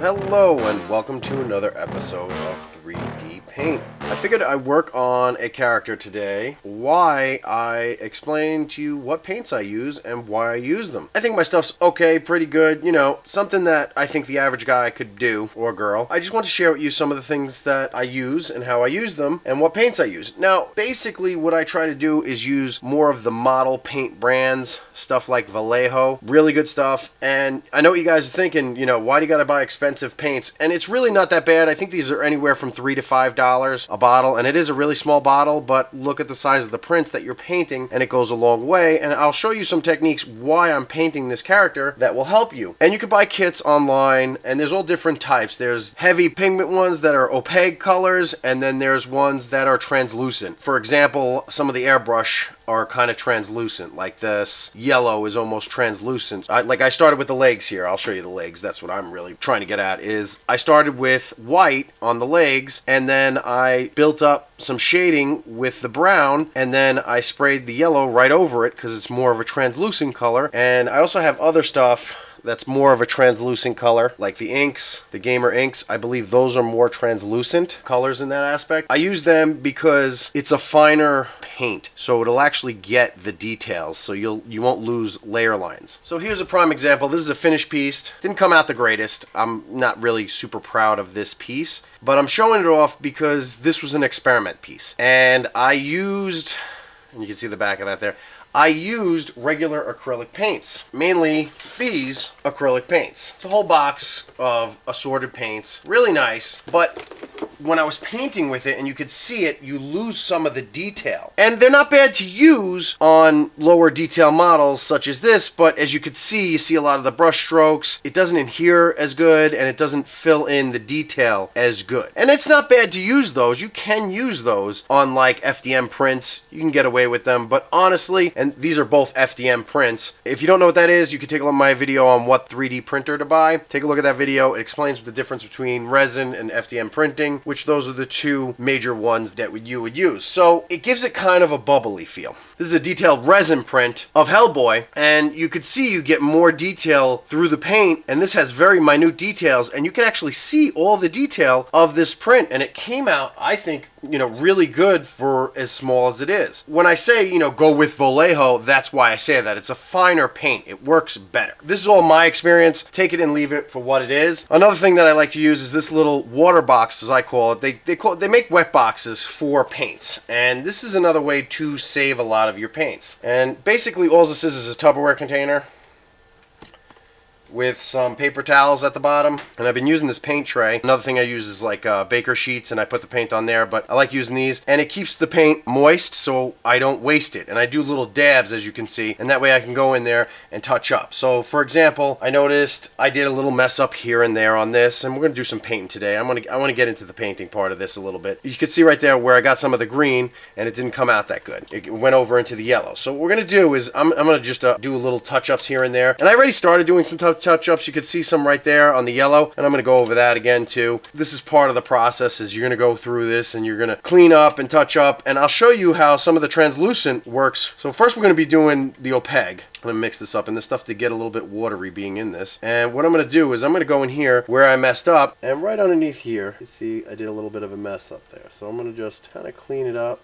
Hello and welcome to another episode of 3D Paint. I figured I'd work on a character today, why I explain to you what paints I use and why I use them. I think my stuff's okay, pretty good, you know, something that I think the average guy could do, or girl. I just want to share with you some of the things that I use and how I use them and what paints I use. Now, basically what I try to do is use more of the model paint brands, stuff like Vallejo, really good stuff. And I know what you guys are thinking, you know, why do you gotta buy expensive paints? And it's really not that bad. I think these are anywhere from $3 to $5 a bottle, and it is a really small bottle, but look at the size of the prints that you're painting and it goes a long way. And I'll show you some techniques why I'm painting this character that will help you. And you can buy kits online, and there's all different types. There's heavy pigment ones that are opaque colors, and then there's ones that are translucent. For example, some of the airbrush are kind of translucent, like this yellow is almost translucent. I started with the legs here. I'll show you the legs. That's what I'm really trying to get at. Is I started with white on the legs, and then I built up some shading with the brown, and then I sprayed the yellow right over it because it's more of a translucent color. And I also have other stuff that's more of a translucent color, like the inks, the gamer inks. I believe those are more translucent colors in that aspect. I use them because it's a finer paint, so it'll actually get the details, so you won't lose layer lines. So here's a prime example. This is a finished piece. Didn't come out the greatest. I'm not really super proud of this piece, but I'm showing it off because this was an experiment piece. And I used, and you can see the back of that there, I used regular acrylic paints, mainly these acrylic paints. It's a whole box of assorted paints, really nice, but when I was painting with it and you could see it, you lose some of the detail. And they're not bad to use on lower detail models such as this, but as you could see, you see a lot of the brush strokes. It doesn't adhere as good, and it doesn't fill in the detail as good. And it's not bad to use those. You can use those on like FDM prints. You can get away with them, but honestly, and these are both FDM prints. If you don't know what that is, you can take a look at my video on what 3D printer to buy. Take a look at that video. It explains the difference between resin and FDM printing, which those are the two major ones that you would use. So it gives it kind of a bubbly feel. This is a detailed resin print of Hellboy, and you could see you get more detail through the paint, and this has very minute details, and you can actually see all the detail of this print, and it came out, I think, you know, really good for as small as it is. When I say, you know, go with Vallejo, that's why I say that. It's a finer paint. It works better. This is all my experience. Take it and leave it for what it is. Another thing that I like to use is this little water box, as I call it. They make wet boxes for paints, and this is another way to save a lot of your paints. And basically all this is a Tupperware container with some paper towels at the bottom, and I've been using this paint tray. Another thing I use is like baker sheets, and I put the paint on there, but I like using these, and it keeps the paint moist so I don't waste it. And I do little dabs, as you can see, and that way I can go in there and touch up. So for example, I noticed I did a little mess up here and there on this, and we're gonna do some painting today. I want to get into the painting part of this a little bit. You can see right there where I got some of the green, and it didn't come out that good. It went over into the yellow. So what we're gonna do is I'm gonna just do a little touch-ups here and there, and I already started doing some touch-ups. You could see some right there on the yellow, and I'm going to go over that again too. This is part of the process, is you're going to go through this and you're going to clean up and touch up, and I'll show you how some of the translucent works. So first we're going to be doing the opaque. I'm going to mix this up, and this stuff to get a little bit watery being in this. And what I'm going to do is I'm going to go in here where I messed up, and right underneath here, you see I did a little bit of a mess up there. So I'm going to just kind of clean it up.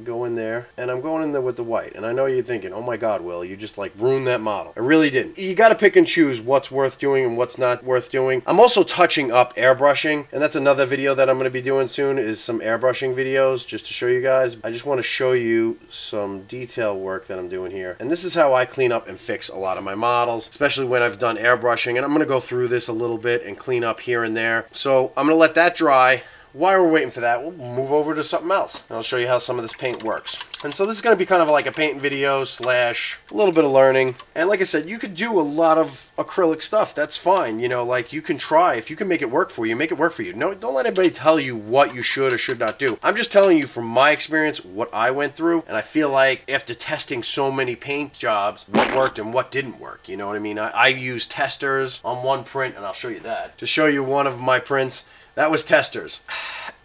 Go in there, and I'm going in there with the white. And I know you're thinking, oh my god, Will, you just like ruined that model. I really didn't. You got to pick and choose what's worth doing and what's not worth doing. I'm also touching up airbrushing, and that's another video that I'm going to be doing soon, is some airbrushing videos just to show you guys. I just want to show you some detail work that I'm doing here, and this is how I clean up and fix a lot of my models, especially when I've done airbrushing. And I'm going to go through this a little bit and clean up here and there. So I'm going to let that dry. While we're waiting for that, we'll move over to something else, and I'll show you how some of this paint works. And so this is going to be kind of like a paint video slash a little bit of learning. And like I said, you could do a lot of acrylic stuff. That's fine. You know, like you can try. If you can make it work for you, make it work for you. No, don't let anybody tell you what you should or should not do. I'm just telling you from my experience what I went through, and I feel like after testing so many paint jobs, what worked and what didn't work. You know what I mean? I used testers on one print, and I'll show you that. To show you one of my prints, that was testers.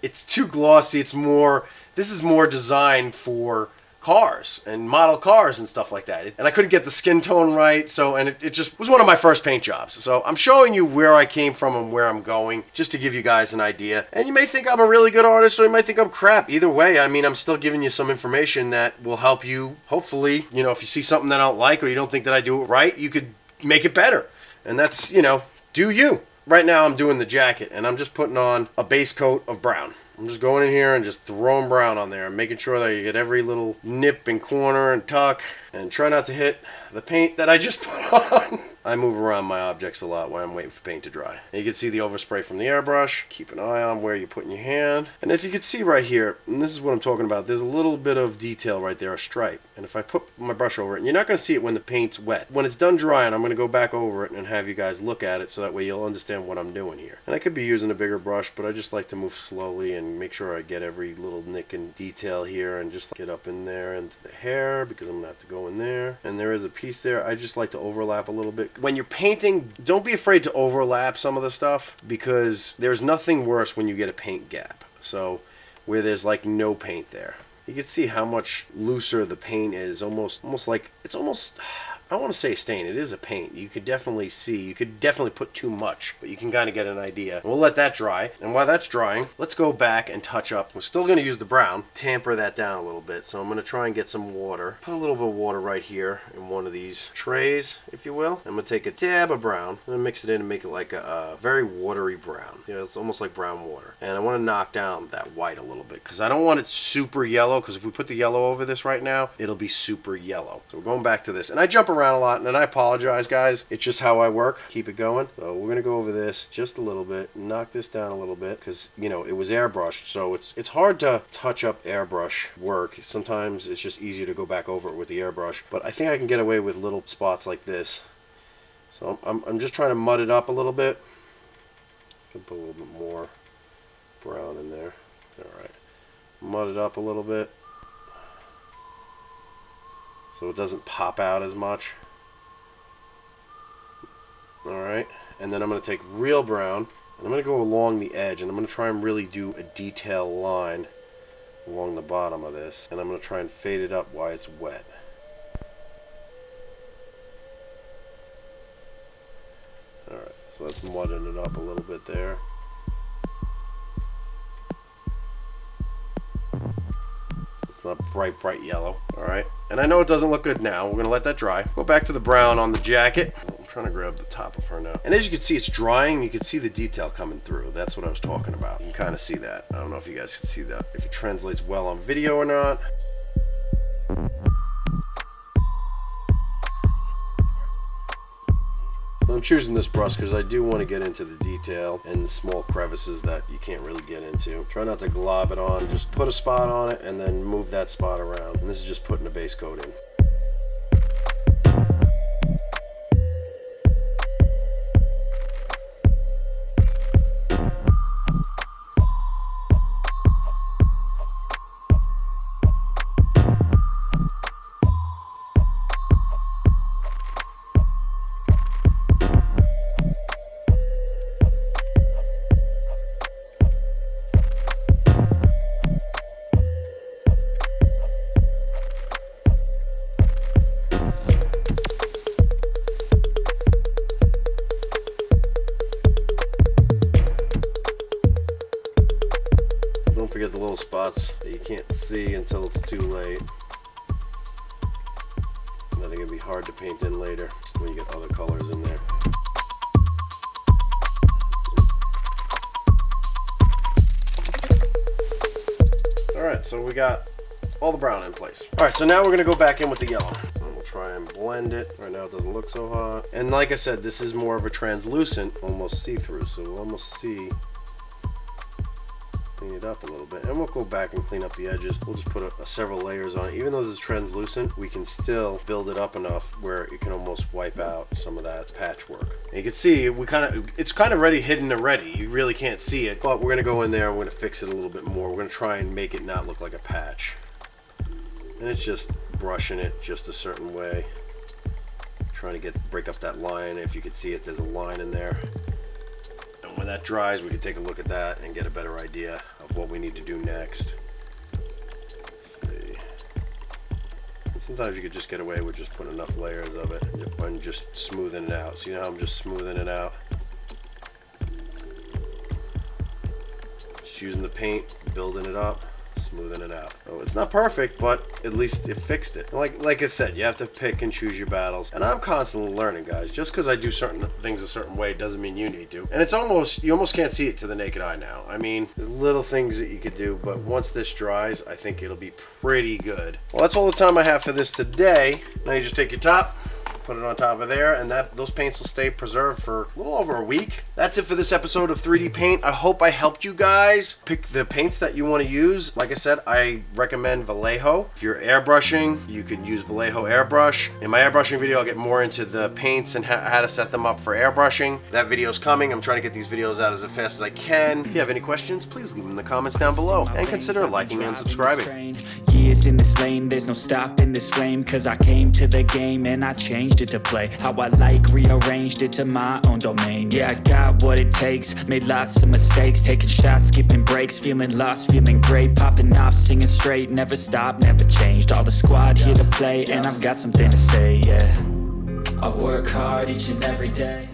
It's too glossy. It's more, this is more designed for cars and model cars and stuff like that. And I couldn't get the skin tone right, so, and it just was one of my first paint jobs. So I'm showing you where I came from and where I'm going, just to give you guys an idea. And you may think I'm a really good artist, or you might think I'm crap. Either way, I mean, I'm still giving you some information that will help you, hopefully, you know, if you see something that I don't like, or you don't think that I do it right, you could make it better. And that's, you know, do you. Right now I'm doing the jacket, and I'm just putting on a base coat of brown. I'm just going in here and just throwing brown on there and making sure that you get every little nip and corner and tuck, and try not to hit the paint that I just put on. I move around my objects a lot while I'm waiting for paint to dry. And you can see the overspray from the airbrush. Keep an eye on where you're putting your hand. And if you can see right here, and this is what I'm talking about, there's a little bit of detail right there, a stripe. And if I put my brush over it, and you're not going to see it when the paint's wet. When it's done drying, I'm going to go back over it and have you guys look at it, so that way you'll understand what I'm doing here. And I could be using a bigger brush, but I just like to move slowly and make sure I get every little nick and detail here, and just get up in there into the hair, because I'm going to have to go in there. And there is a piece there. I just like to overlap a little bit. When you're painting, don't be afraid to overlap some of the stuff, because there's nothing worse when you get a paint gap. So where there's like no paint there. You can see how much looser the paint is, almost like, it's almost, I don't want to say stain, it is a paint. You could definitely see, you could definitely put too much, but you can kind of get an idea. We'll let that dry, and while that's drying, let's go back and touch up. We're still going to use the brown, tamper that down a little bit, so I'm going to try and get some water. Put a little bit of water right here in one of these trays, if you will. I'm going to take a dab of brown, I'm going to mix it in and make it like a very watery brown. You know, it's almost like brown water. And I want to knock down that white a little bit, because I don't want it super yellow, because if we put the yellow over this right now, it'll be super yellow. So we're going back to this, and I jump around a lot, and I apologize, guys. It's just how I work. Keep it going. So we're gonna go over this just a little bit, knock this down a little bit, because you know it was airbrushed, so it's hard to touch up airbrush work. Sometimes it's just easier to go back over it with the airbrush, but I think I can get away with little spots like this. So I'm just trying to mud it up a little bit. Put a little bit more brown in there. All right, mud it up a little bit so it doesn't pop out as much. Alright, and then I'm going to take real brown, and I'm going to go along the edge, and I'm going to try and really do a detail line along the bottom of this, and I'm going to try and fade it up while it's wet. Alright, so that's mudding it up a little bit there. Not bright yellow. Alright, and I know it doesn't look good now. We're going to let that dry. Go back to the brown on the jacket. I'm trying to grab the top of her now. And as you can see, it's drying. You can see the detail coming through. That's what I was talking about. You can kind of see that. I don't know if you guys can see that, if it translates well on video or not. I'm choosing this brush because I do want to get into the detail and the small crevices that you can't really get into. Try not to glob it on, just put a spot on it and then move that spot around. And this is just putting a base coat in. Forget the little spots that you can't see until it's too late. And then they're going to be hard to paint in later when you get other colors in there. Alright, so we got all the brown in place. Alright, so now we're going to go back in with the yellow. And we'll try and blend it. Right now it doesn't look so hot. And like I said, this is more of a translucent, almost see-through. So we'll almost see... Clean it up a little bit, and we'll go back and clean up the edges. We'll just put several layers on it. Even though this is translucent, we can still build it up enough where it can almost wipe out some of that patchwork. And you can see it's kind of ready, hidden already. You really can't see it, but we're gonna go in there and we're gonna fix it a little bit more. We're gonna try and make it not look like a patch. And it's just brushing it just a certain way, trying to break up that line. If you can see it, there's a line in there. When that dries, we can take a look at that and get a better idea of what we need to do next. Let's see. sometimes you could just get away with just putting enough layers of it and just smoothing it out. So you know how I'm just smoothing it out? Just using the paint, building it up, smoothing it out. Oh, it's not perfect, but at least it fixed it. Like I said, you have to pick and choose your battles. And I'm constantly learning, guys. Just because I do certain things a certain way doesn't mean you need to. And it's you almost can't see it to the naked eye now. I mean, there's little things that you could do, but once this dries, I think it'll be pretty good. Well, that's all the time I have for this today. Now you just take your top, put it on top of there, and those paints will stay preserved for a little over a week. That's it for this episode of 3D Paint. I hope I helped you guys pick the paints that you want to use. Like I said, I recommend Vallejo. If you're airbrushing, you could use Vallejo airbrush. In my airbrushing video, I'll get more into the paints and how to set them up for airbrushing. That video's coming. I'm trying to get these videos out as fast as I can. If you have any questions, please leave them in the comments down below, and consider liking and subscribing. Years in this lane, there's no stopping this flame, cause I came to the game and I changed it to play how I like, rearranged it to my own domain. Yeah, I got what it takes, made lots of mistakes, taking shots, skipping breaks, feeling lost, feeling great, popping off, singing straight, never stopped, never changed. All the squad here to play, and I've got something to say, yeah. I work hard each and every day.